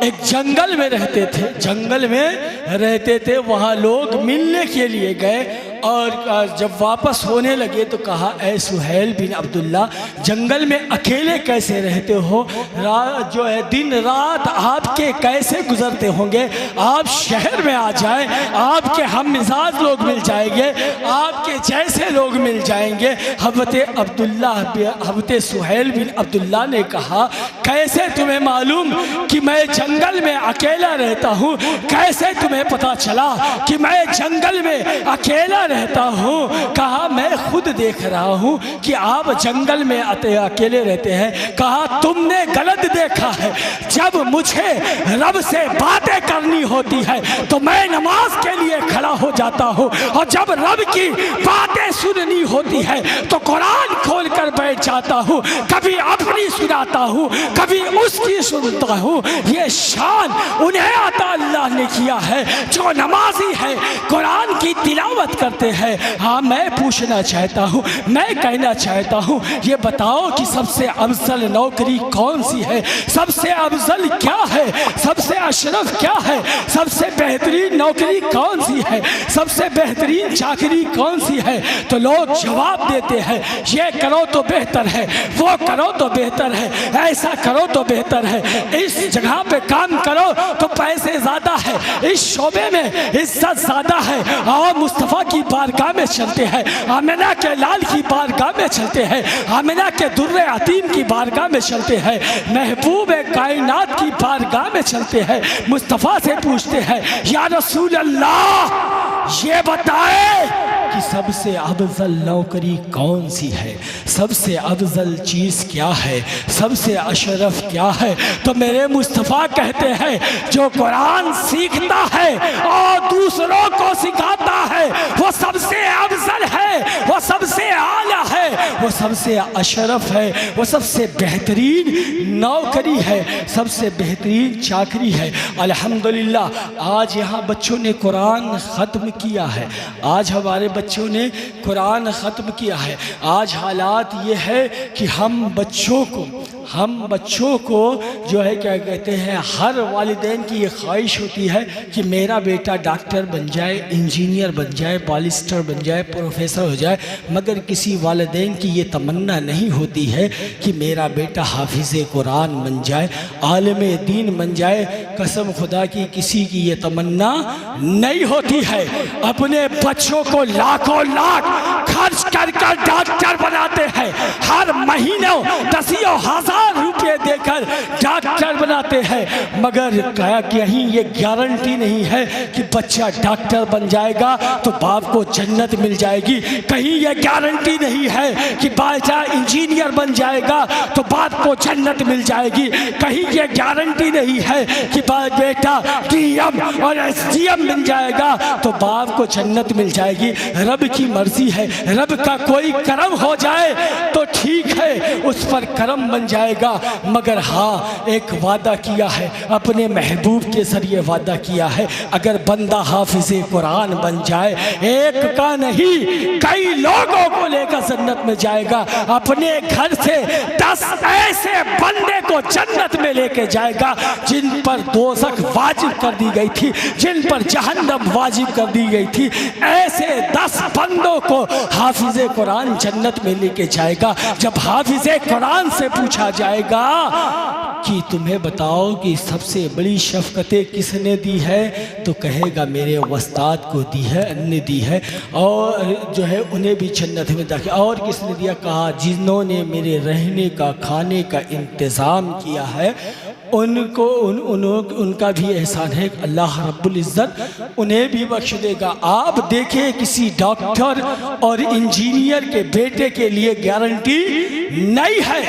एक जंगल में रहते थे, जंगल में रहते थे। वहाँ लोग मिलने के लिए गए और जब वापस होने लगे तो कहा ऐ सुहैल बिन अब्दुल्ला जंगल में अकेले कैसे रहते हो, रात जो है दिन रात आपके कैसे गुजरते होंगे, आप शहर में आ जाएं, आपके हम मिजाज लोग मिल जाएंगे, आपके जैसे लोग मिल जाएंगे। हज़रत सुहैल बिन अब्दुल्ला ने कहा कैसे तुम्हें मालूम कि मैं जंगल में अकेला रहता हूँ, कैसे तुम्हें पता चला कि मैं जंगल में अकेला रहता हूँ? कहा मैं खुद देख रहा हूँ कि आप जंगल में अकेले रहते हैं। कहा तुमने गलत देखा है, जब मुझे रब से बातें करनी होती है तो मैं नमाज के लिए खड़ा हो जाता हूँ और जब रब की बातें सुननी होती है तो कुरान खोल कर बैठ जाता हूँ, कभी अपनी सुनाता हूँ कभी उसकी सुनता हूँ। ये शान उन्हें अता अल्लाह ने किया है जो नमाजी है, कुरान की तिलावत करते करते हैं। हाँ, मैं पूछना चाहता हूँ, मैं कहना चाहता हूँ, ये बताओ कि सबसे अफजल नौकरी कौन सी है? सबसे अफजल क्या है? सबसे अशरफ क्या है? सबसे बेहतरीन नौकरी कौन सी है? सबसे बेहतरीन चाकरी कौन सी है? तो लोग जवाब देते हैं, ये करो तो बेहतर है, वो करो तो बेहतर है, ऐसा करो तो बेहतर है, इस जगह पे काम करो तो पैसे ज़्यादा है, इस शोबे में इज्जत ज़्यादा है। और मुस्तफ़ा की बारगाह में चलते हैं, आमिना के लाल की बारगाह में चलते हैं, आमिना के दुर्रे अतीम की बारगाह में चलते हैं, महबूब कायनात की बारगाह में चलते हैं। मुस्तफ़ा से पूछते हैं, या रसूल अल्लाह ये बताए कि सबसे अफजल नौकरी कौन सी है? सबसे अफजल चीज़ क्या है? सबसे अशरफ क्या है? तो मेरे मुस्तफ़ा कहते हैं, जो कुरान सीखता है और दूसरों को सिखाता है वो सबसे अफजल है, वो सबसे आला है, वो सबसे अशरफ है, वो सबसे बेहतरीन नौकरी है, सबसे बेहतरीन चाकरी है। अल्हम्दुलिल्लाह आज यहाँ बच्चों ने कुरान ख़त्म किया है, आज हमारे बच्चों ने कुरान ख़त्म किया है। आज हालात ये है कि हम बच्चों को जो है क्या कहते हैं, हर वालिदैन की ये ख्वाहिश होती है कि मेरा बेटा डॉक्टर बन जाए, इंजीनियर बन जाए, बालिस्टर बन जाए, प्रोफेसर हो जाए, मगर किसी वालिदैन की ये तमन्ना नहीं होती है कि मेरा बेटा हाफिज़ कुरान बन जाए, आलिम दीन बन जाए। कसम खुदा की किसी की ये तमन्ना नहीं होती है। अपने बच्चों को लाखों लाख खर्च कर डॉक्टर बनाते हैं, हर महीने 10,000 रुपये देकर डॉक्टर बनाते हैं, मगर कहीं ये गारंटी नहीं है कि बच्चा डॉक्टर बन जाएगा तो बाप को जन्नत मिल जाएगी। कहीं ये गारंटी नहीं है कि बच्चा इंजीनियर बन जाएगा तो बाप को जन्नत मिल जाएगी। कहीं ये गारंटी नहीं है कि बेटा डीएम और एसडीएम बन जाएगा तो बाप को जन्नत मिल जाएगी। रब की मर्जी है, रब का कोई करम हो जाए तो ठीक है, उस पर करम बन जाएगा। मगर हाँ, एक वादा किया है, अपने महबूब के जरिए वादा किया है, अगर बंदा हाफिज़ कुरान बन जाए, एक का नहीं कई लोगों को लेकर जन्नत में जाएगा। अपने घर से 10 ऐसे बंदे को जन्नत में लेके जाएगा जिन पर दोज़ख वाजिब कर दी गई थी, जिन पर जहन्नम वाजिब कर दी गई थी। ऐसे 10 बंदों को हाफिज़ कुरान जन्नत में लेके जाएगा। जब हाफिज़ कुरान से पूछा जाएगा कि तुम्हें बताओ कि सबसे बड़ी शफ़क़तें किसने दी है, तो कहेगा मेरे उस्ताद को दी है, अन्य दी है, और जो है उन्हें भी जन्नत में दाखिल। और किसने दिया? कहा जिन्होंने मेरे रहने का, खाने का इंतज़ाम किया है, उनको उनका भी एहसान है, अल्लाह रब्बुल इज़्ज़त उन्हें भी बख्श देगा। आप देखें, किसी डॉक्टर और इंजीनियर के बेटे के लिए गारंटी नहीं है,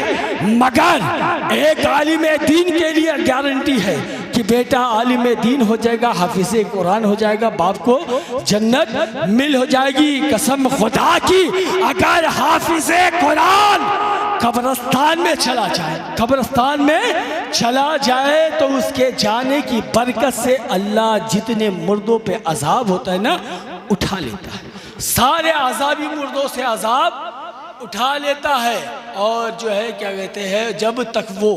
मगर एक आलिम दीन के लिए गारंटी है कि बेटा आलिम दीन हो जाएगा, हाफिज़ कुरान हो जाएगा, बाप को जन्नत मिल हो जाएगी। कसम खुदा की, अगर हाफिज़ कुरान कब्रिस्तान में चला जाए, कब्रिस्तान में चला जाए तो उसके जाने की बरकत से अल्लाह जितने मुर्दों पे अजाब होता है ना, उठा लेता है। सारे अजाबी मुर्दों से अजाब उठा लेता है। और जो है क्या कहते हैं, जब तक वो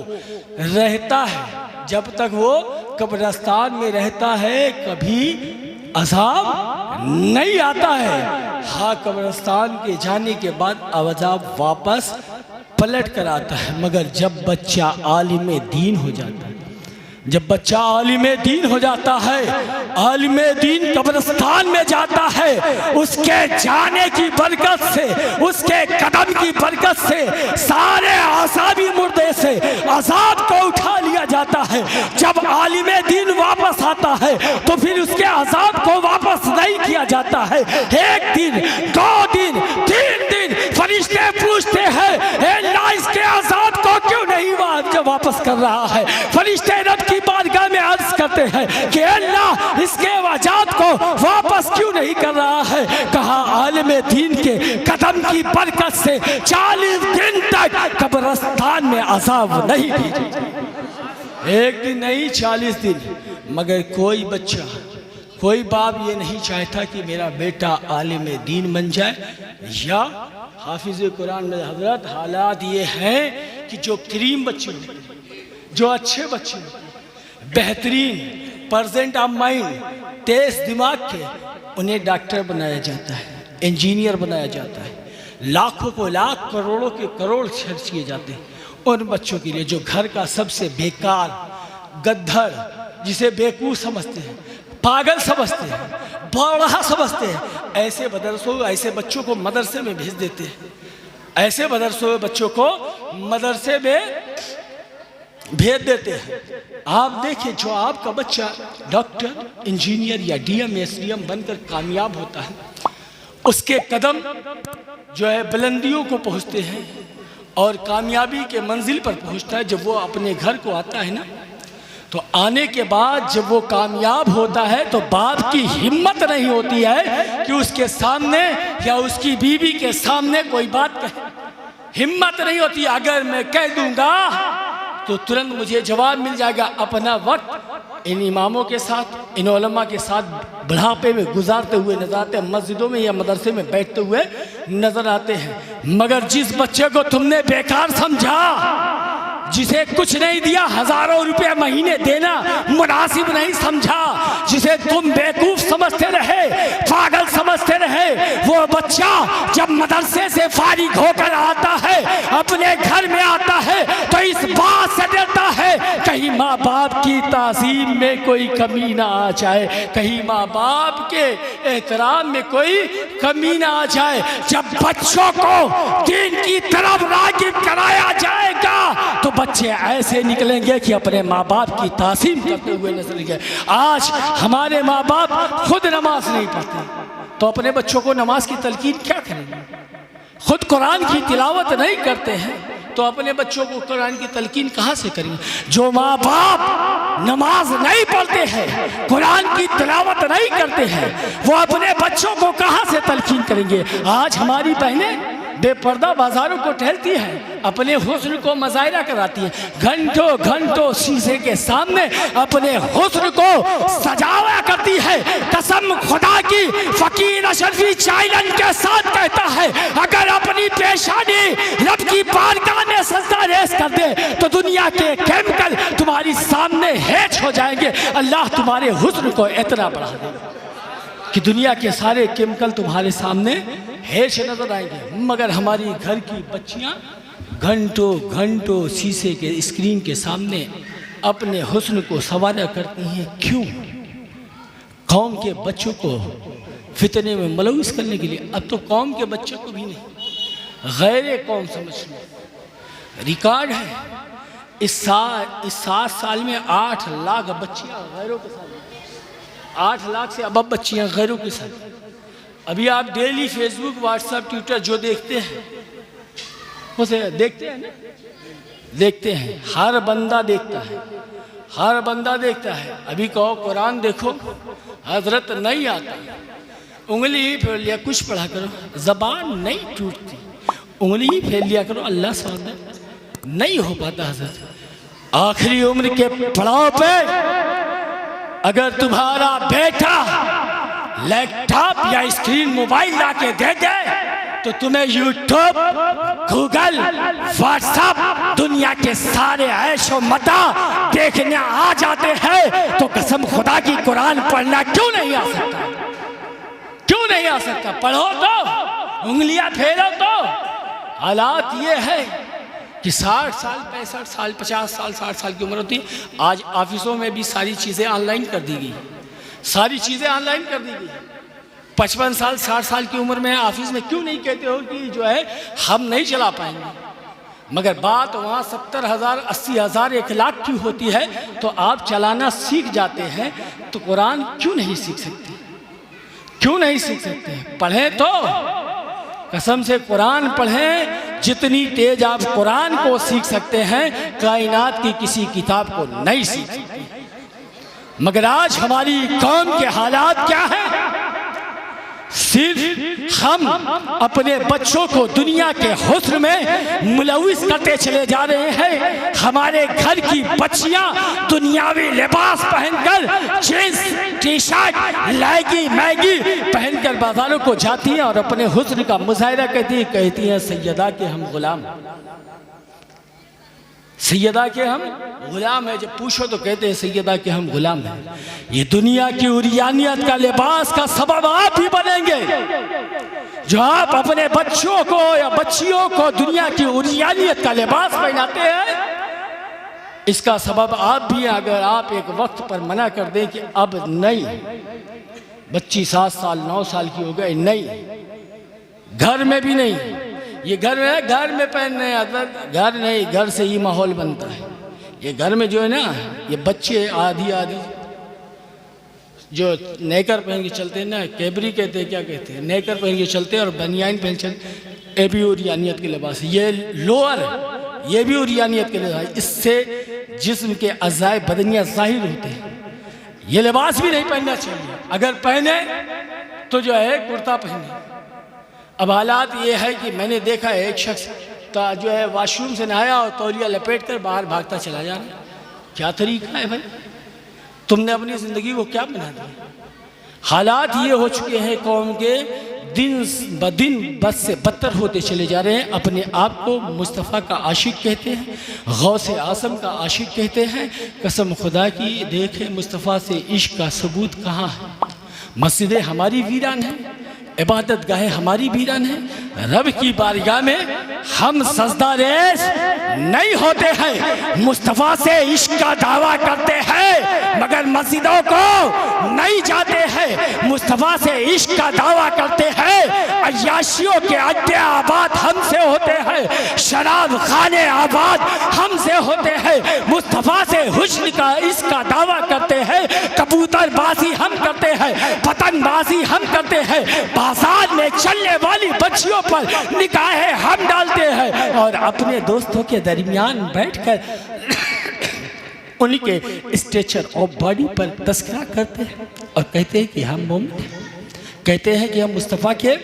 रहता है, जब तक वो कब्रिस्तान में रहता है, कभी अजाब नहीं आता है। हाँ, कब्रिस्तान के जाने के बाद अजाब वापस पलट कर आता है। मगर जब बच्चा आलिम दीन हो जाता है, जब बच्चा आलिम दीन हो जाता है, आलिम दीन कब्रिस्तान में जाता है, उसके जाने की बरकत से, उसके कदम की बरकत से सारे आसाबी मुर्दे से अजाब को उठा लिया जाता है। जब आलिम दीन वापस आता है तो फिर उसके अजाब को वापस नहीं किया जाता है। 1 दिन, 2 दिन, 3 दिन फरिश्ते पूछते हैं, अल्लाह इसके अजाब को क्यों नहीं वापस कर रहा है? फरिश्ते रब की बारगाह में अर्ज करते हैं कि अल्लाह इसके अजाब को वापस क्यों नहीं कर रहा है? कहा आलिम दीन के कदम की बरकत से 40 दिन तक कब्रिस्तान में अजाब नहीं दी। 1 दिन नहीं, 40 दिन। मगर कोई बच्चा, कोई बाप ये नहीं चाहता कि मेरा बेटा आलिम दीन बन जाए या हाफिज कुरान में। हजरत हालात ये हैं कि जो करीम बच्चे होते हैं, जो अच्छे बच्चे होते हैं, बेहतरीन परसेंट ऑफ माइंड, तेज दिमाग के, उन्हें डॉक्टर बनाया जाता है, इंजीनियर बनाया जाता है, लाखों को लाख, करोड़ों के करोड़ खर्च किए जाते हैं उन बच्चों के लिए जो घर का सबसे बेकार गद्दर, जिसे बेवकूफ़ समझते हैं, पागल समझते हैं, बौड़ा समझते हैं, ऐसे मदरसों, ऐसे बच्चों को मदरसे में भेज देते हैं, ऐसे मदरसों में बच्चों को मदरसे में भेज देते हैं। आप देखिए, जो आपका बच्चा डॉक्टर, इंजीनियर या डीएम, एसडीएम बनकर कामयाब होता है, उसके कदम जो है बुलंदियों को पहुंचते हैं और कामयाबी के मंजिल पर पहुंचता है। जब वो अपने घर को आता है ना, तो आने के बाद जब वो कामयाब होता है तो बाप की हिम्मत नहीं होती है कि उसके सामने या उसकी बीवी के सामने कोई बात कहे, हिम्मत नहीं होती। अगर मैं कह दूंगा तो तुरंत मुझे जवाब मिल जाएगा। अपना वक्त इन इमामों के साथ, इन उलमा के साथ बुढ़ापे में गुजारते हुए नजर आते हैं, मस्जिदों में या मदरसे में बैठते हुए नजर आते हैं। मगर जिस बच्चे को तुमने बेकार समझा, जिसे कुछ नहीं दिया, हजारों रुपए महीने देना मुनासिब नहीं समझा, जिसे तुम बेवकूफ समझते रहे, पागल समझते रहे, वो बच्चा जब मदरसे से फारिग होकर आता है, अपने घर में आता है, तो इस बात से डरता है कहीं माँ बाप की ताज़ीम में कोई कमी ना आ जाए, कहीं माँ बाप के एहतराम में कोई कमी ना आ जाए। जब बच्चों को दीन की तरफ रागिब कराया जाएगा तो बच्चे ऐसे निकलेंगे कि अपने माँ बाप की तासीम करते हुए नजर आएंगे। आज हमारे माँ बाप खुद नमाज नहीं पढ़ते तो अपने बच्चों को नमाज की तलकीन क्या करेंगे? खुद कुरान की तिलावत नहीं करते हैं तो अपने बच्चों को कुरान की तलकीन कहाँ से करेंगे? जो माँ बाप नमाज नहीं पढ़ते हैं, कुरान की तिलावत नहीं करते हैं, वो अपने बच्चों को कहाँ से तलकीन करेंगे? आज हमारी बहनें बेपर्दा बाजारों को टहलती है, अपने हुस्न को मजायरा कराती है, घंटों घंटों शीशे के सामने अपने हुस्न को सजावा करती है। कसम खुदा की, फकीर अशरफी चाइलन के साथ कहता है, अगर अपनी पेशानी रब की बारगाह में सजदा रेस कर दे तो दुनिया के केमिकल तुम्हारी सामने हेच हो जाएंगे। अल्लाह तुम्हारे हुस्न को इतना बढ़ा देगा कि दुनिया के सारे केमिकल तुम्हारे सामने हेच नजर आएंगे। मगर हमारी घर की बच्चियां घंटों घंटों शीशे के स्क्रीन के सामने अपने हुस्न को संवारा करती हैं। क्यों? कौम के बच्चों को फितने में मलूस करने के लिए। अब तो कौम के बच्चों को भी नहीं, गैर कौम समझ लो। रिकॉर्ड है, इस 7 साल में 8 लाख बच्चियां गैरों के साथ, 8 लाख से अब बच्चियां गैरों के साथ। अभी आप डेली फेसबुक, व्हाट्सएप, ट्विटर जो देखते हैं, उसे देखते हैं ना, देखते हैं, हर बंदा देखता है, हर बंदा देखता है। अभी कहो कुरान देखो, हजरत नहीं आता, उंगली ही फेर लिया, कुछ पढ़ा करो, जबान नहीं टूटती, उंगली ही फेर लिया करो, अल्लाह स्वाद नहीं हो पाता। हजरत आखिरी उम्र के पड़ाव पे अगर तुम्हारा बेटा लैपटॉप या स्क्रीन मोबाइल ला के दे दे तो तुम्हें यूट्यूब, गूगल, व्हाट्सएप, दुनिया के सारे ऐशो मता देखने आ जाते हैं, तो कसम खुदा की कुरान पढ़ना क्यों नहीं आ सकता? क्यों नहीं आ सकता? पढ़ो तो, उंगलियां फेरो तो। हालात ये है कि 60 साल, 65 साल, 50 साल, 60 साल की उम्र होती है। आज ऑफिसों में भी सारी चीज़ें ऑनलाइन कर दी गई, सारी चीज़ें ऑनलाइन कर दी गई। 55 साल, 60 साल की उम्र में ऑफिस में क्यों नहीं कहते हो कि जो है हम नहीं चला पाएंगे? मगर बात वहाँ 70,000, 80,000, 1 लाख की होती है तो आप चलाना सीख जाते हैं, तो कुरान क्यों नहीं सीख सकते? क्यों नहीं सीख सकते? पढ़ें तो, कसम से कुरान पढ़ें। जितनी तेज आप कुरान को सीख सकते हैं, कायनात की किसी किताब को नहीं सीख सकते। मगर आज हमारी कौम के हालात क्या है? फिर हम अपने बच्चों को दुनिया के हुस्न में मुलविस करते चले जा रहे हैं। हमारे घर की बच्चियां दुनियावी लिबास पहनकर जींस टी शर्ट लैगी मैगी पहनकर बाजारों को जाती हैं और अपने हुस्न का मुजाहिरा कहती हैं सैयदा के हम गुलाम, सैयदा के हम गुलाम है। जब पूछो तो कहते हैं सैयदा के हम गुलाम हैं। ये दुनिया की उरियानियत का लिबास का सबब आप ही बनेंगे। जो आप अपने बच्चों को या बच्चियों को दुनिया की उरियानियत का लिबास पहनाते हैं, इसका सबब आप भी। अगर आप एक वक्त पर मना कर दें कि अब नहीं, बच्ची 7 साल 9 साल की हो गई, नहीं, घर में भी नहीं, ये घर में पहनने घर नहीं, घर से ही माहौल बनता है। ये घर में जो है ना, ये बच्चे आधी जो नेकर पहन के चलते हैं ना, कैबरी कहते हैं, क्या कहते हैं, नेकर पहन के चलते हैं और बनियान पहन चलते, ये भी उरियानियत के लिबास। ये लोअर, ये भी उरियानियत के लिबास। इससे जिस्म के अज़ाए बदनिया ज़ाहिर होते हैं। ये लिबास भी नहीं पहनना चाहिए। अगर पहने तो जो है कुर्ता पहने। अब हालात ये है कि मैंने देखा है एक शख्स जो है वॉशरूम से नहाया और तौलिया लपेट कर बाहर भागता चला जाना। क्या तरीका है भाई? तुमने अपनी ज़िंदगी को क्या बना दिया? हालात ये हो चुके हैं कौम के, दिन ब दिन बद से बदतर होते चले जा रहे हैं। अपने आप को मुस्तफ़ा का आशिक कहते हैं, गौसे आज़म का आशिक कहते हैं। कसम खुदा की देखें, मुस्तफ़ा से इश्क का सबूत कहाँ है? मस्जिदें हमारी वीरान हैं, इबादत गाहें हमारी वीरान हैं। रब की बारगाह में हम सजदा रेज़ नहीं होते हैं। मुस्तफ़ा से इश्क का दावा करते हैं मगर मस्जिदों को नहीं जाते हैं। मुस्तफ़ा से इश्क का दावा करते हैं, अय्याशियों के अड्डे आबाद हमसे होते हैं, शराब खाने आबाद हमसे होते हैं। मुस्तफ़ा से हुस्न का इसका दावा करते हैं, कबूतरबाजी हम करते हैं, पतंगबाजी हम करते हैं, बाजार में चलने वाली बच्चियों पर निगाहें हम डालते हैं और अपने दोस्तों के दरमियान बैठकर उनके स्ट्रेचर और बॉडी पर तस्करा करते हैं और कहते हैं कि हम मोमिन हैं, कहते हैं कि हम मुस्तफ़ा के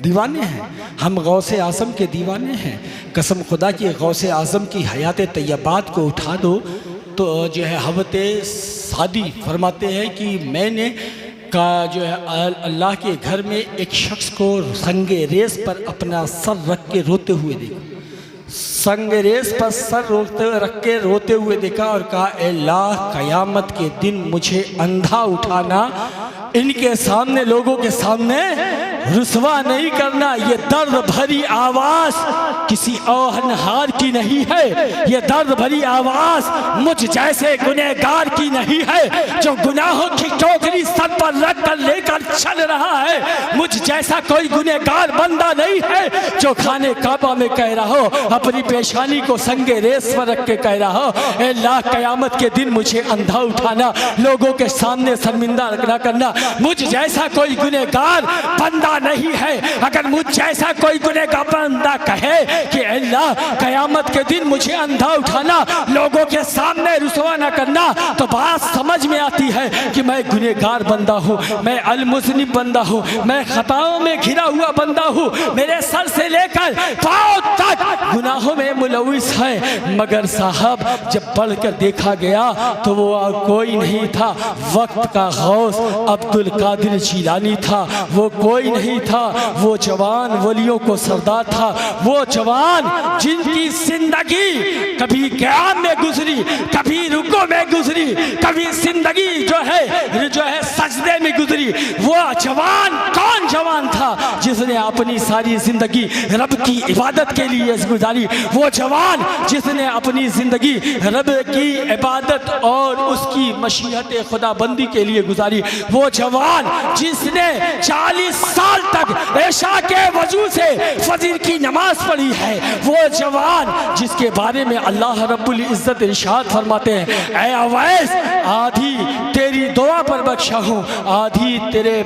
दीवाने हैं, हम गौसे आज़म के दीवाने हैं। कसम खुदा की गौसे आज़म की हयात तैयबात को उठा दो तो जो है हवत सादी फरमाते हैं कि मैंने का जो है अल्लाह के घर में एक शख्स को संगे रेस पर अपना सर रख के रोते हुए देखा, संगे रेस पर सर रख के रोते हुए देखा और कहा, अल्लाह क़यामत के दिन मुझे अंधा उठाना, इनके सामने, लोगों के सामने रुसवा नहीं करना। ये दर्द भरी आवाज़ किसी औहनहार की नहीं है, ये दर्द भरी आवाज़ मुझ जैसे गुनहगार की नहीं है जो गुनाहों की टोकरी सर पर रख कर लेकर चल रहा है। मुझ जैसा कोई गुनहगार बंदा नहीं है जो खाने काबा में कह रहा हो, अपनी पेशानी को संगे रेस पर रख के कह रहा हो, अल्लाह क़यामत के दिन मुझे अंधा उठाना, लोगों के सामने शर्मिंदा न करना। मुझ जैसा कोई गुनहगार बंदा नहीं है। अगर मुझ जैसा कोई गुनहगार बंदा कहे कि अल्लाह क़यामत के दिन मुझे अंधा उठाना, लोगों के सामने रुसवा न करना, तो बात समझ में आती है कि मैं गुनहगार बंदा हूँ, मैं अलमुज़निब बंदा हूँ, मैं खताओं में घिरा हुआ बंदा हूँ, मेरे सर से लेकर पाँव तक गुनाहों में मुलविस है। मगर साहब जब बढ़ कर देखा गया तो वो कोई नहीं था, वक्त का गौस अब्दुल कादिर जीलानी था, वो कोई नहीं था, वो जवान वलियों को सरदार था, वो जवान जिनकी जिंदगी कभी क़याम में गुजरी, कभी रुको में गुजरी, कभी जिंदगी जो है सजदे में गुजरी। वो जवान कौन जवान था जिसने अपनी सारी जिंदगी रब की इबादत के लिए गुजारी? वो जवान जिसने अपनी जिंदगी रब की इबादत और उसकी मशीहत खुदाबंदी के लिए गुजारी। वो जवान जिसने 40 साल तक ऐशा के वजू से फजर की नमाज पढ़ी है। वो जवान जिसके बारे में अल्लाह रब्बुल इज़्ज़त इरशाद फरमाते हैं, ऐ अवैस आधी तेरी दुआ पर बख्शा हूँ, आधी तेरे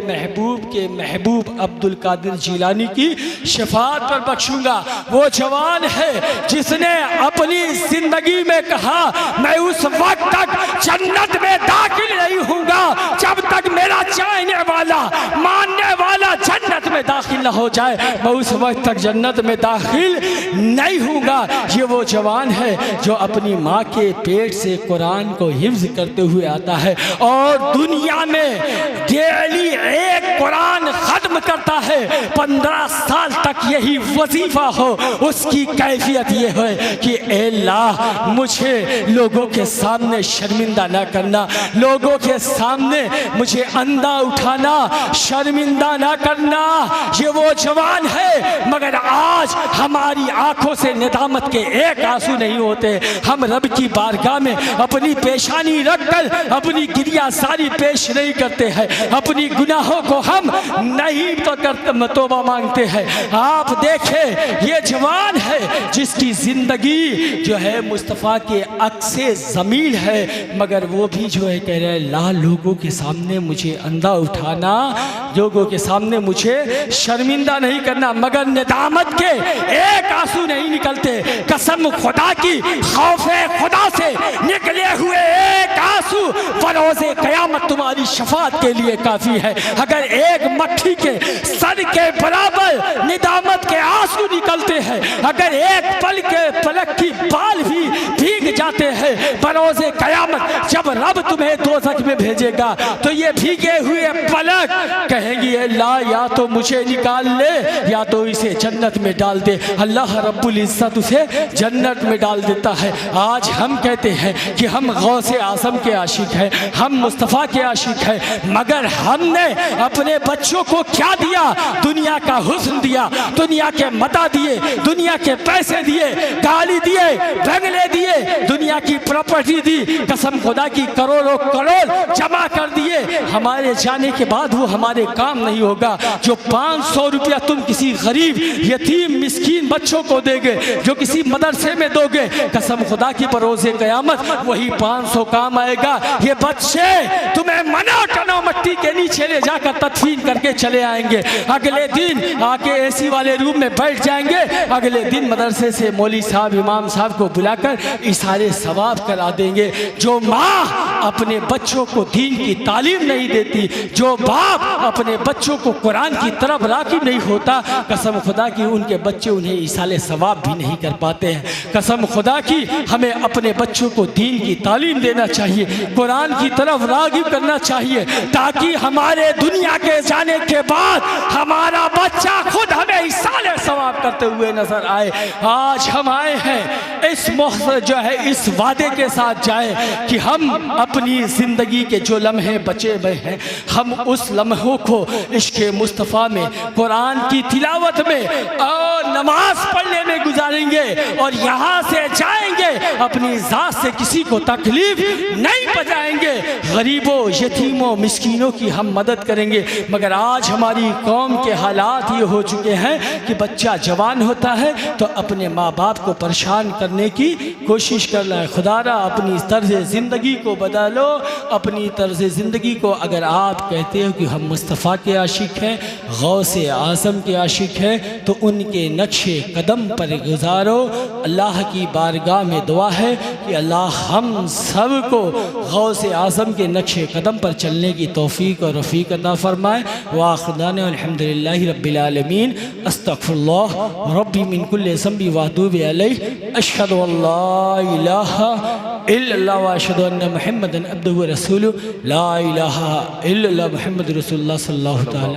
महबूब के महबूब अब्दुल कादिर जीलानी की शफाअत पर बख्शूंगा। वो जवान है जिसने अपनी जिंदगी में कहा, मैं उस वक्त तक जन्नत में दाखिल नहीं होऊंगा जब तक मेरा चाहने वाला मानने वाला जन्नत में दाखिल न हो जाए, मैं उस वक्त तक जन्नत में दाखिल नहीं होऊंगा। ये वो जवान है जो अपनी माँ के पेट से कुरान को हिफ्ज करते हुए आता है और दुनिया में डेली एक कुरान खत्म करता है, 15 साल तक यही वजीफा हो। उसकी कैफियत ये है कि अल्लाह मुझे लोगों के सामने शर्मिंदा ना करना, लोगों के सामने मुझे अंधा उठाना, शर्मिंदा ना करना। ये वो जवान है, मगर आज हमारी आंखों से निदामत के एक आंसू नहीं होते। हम रब की बारगाह में अपनी पेशानी रखकर अपनी गिरियासारी पेश नहीं करते हैं, अपनी गुनाहों को हम नहीं तो करते, तौबा मांगते हैं। आप देखें, ये जवान है जिसकी जिंदगी जो है मुस्तफ़ा के अक्से ज़मीन है, मगर वो भी जो है कह रहे हैं ला लोगों के सामने मुझे अंधा उठाना, लोगों के सामने मुझे शर्मिंदा नहीं करना, मगर निदामत के एक आंसू नहीं निकलते। कसम खुदा की, खौफे खुदा से निकले हुए एक आंसू बरोज़े क़यामत तुम्हारी शफाअत के लिए काफ़ी है। अगर एक मक्खी के सर के बराबर निदामत के आंसू निकलते हैं, अगर एक पल के पलक की बाल भी भीग जाते हैं बरोज़े क़यामत जब रब तुम्हें दोज़ख में भेजेगा, तो ये भीगे हुए पलक कहेंगी अल्लाह या तो मुझे निकाल ले या तो इसे जन्नत में डाल दे। अल्लाह रब्बुल इज़्ज़त उसे जन्नत में डाल देता है। आज हम कहते हैं कि हम गौसे आज़म के आशिक हैं, हम मुस्तफ़ा के आशिक हैं, मगर हमने अपने बच्चों को क्या दिया? दुनिया का हुस्न दिया, दुनिया के मता दिए, दुनिया के पैसे दिए, गाड़ी दिए, बंगले दिए, दुनिया की प्रॉपर्टी दी, कसम खुदा की करोड़ों करोड़ जमा कर दिए। हमारे जाने के बाद वो हमारे काम नहीं होगा। जो 500 रुपया तुम किसी गरीब यतीम मिस्कीन बच्चों को देंगे, जो किसी मदरसे में दोगे, कसम खुदा की बरोज़े क़यामत वही 500 काम आएगा। ये बच्चे तुम्हें मना टनो मट्टी के नीचे ले जाकर तदफीन करके चले आएंगे। अगले दिन आके एसी वाले रूम में बैठ जाएंगे, अगले दिन मदरसे से मौली साहब इमाम साहब को बुलाकर इशारे सवाब करा देंगे। जो माँ अपने बच्चों को दीन की तालीम नहीं देती, जो बाप अपने बच्चों को कुरान की तरफ राग़िब नहीं होता, कसम खुदा की उनके बच्चे उन्हें इशारे सवाब भी नहीं कर पाते हैं। कसम खुदा की हमें अपने बच्चों को दीन की तालीम देना चाहिए, कुरान की तरफ राग़िब करना चाहिए, ताकि हमारे दुनिया के जाने के बाद हमारा बच्चा खुद हमें इशारे सवाब करते हुए नजर आए। आज हम आए हैं इस जो है इस वादे के साथ जाए कि हम अपनी ज़िंदगी के जो लम्हे बचे हुए हैं, हम उस लम्हों को इश्क़े मुस्तफ़ा में, कुरान की तिलावत में और नमाज पढ़ने में गुजारेंगे और यहाँ से जाएंगे अपनी ज़ात से किसी को तकलीफ नहीं पहुँचाएंगे, गरीबों यतीमों मिस्कीनों की हम मदद करेंगे। मगर आज हमारी कौम के हालात ये हो चुके हैं कि बच्चा जवान होता है तो अपने माँ बाप को परेशान करने की कोशिश कर रहा है। खुदारा अपनी तर्ज़ ज़िंदगी को बदलो, अपनी तर्ज़ ज़िंदगी को। अगर आप कहते हो कि हम मुस्तफ़ा के आशिक हैं, गौसे आज़म के आशिक हैं, तो उनके नक्शे कदम पर गुजारो। अल्लाह की बारगाह में दुआ है कि अल्लाह हम सब को गौसे आज़म के नक्शे कदम पर चलने की तौफ़ीक और रफ़ीक अता फ़रमाए। वाख़िर अल्हम्दुलिल्लाहि रब्बिल आलमीन, अस्तग़फ़िरुल्लाह रब्बी मिन कुल्लि ज़ंबि व अतूबु अलैहि, अशहदु अल्ला इलाहा इल्लल्लाह व अशहदु अन्ना मुहम्मदन अब्दुहु व रसूलुहु, ला इलाहा इल्लल्लाह मुहम्मदुर रसूलुल्लाह सल्लल्लाहु तआला।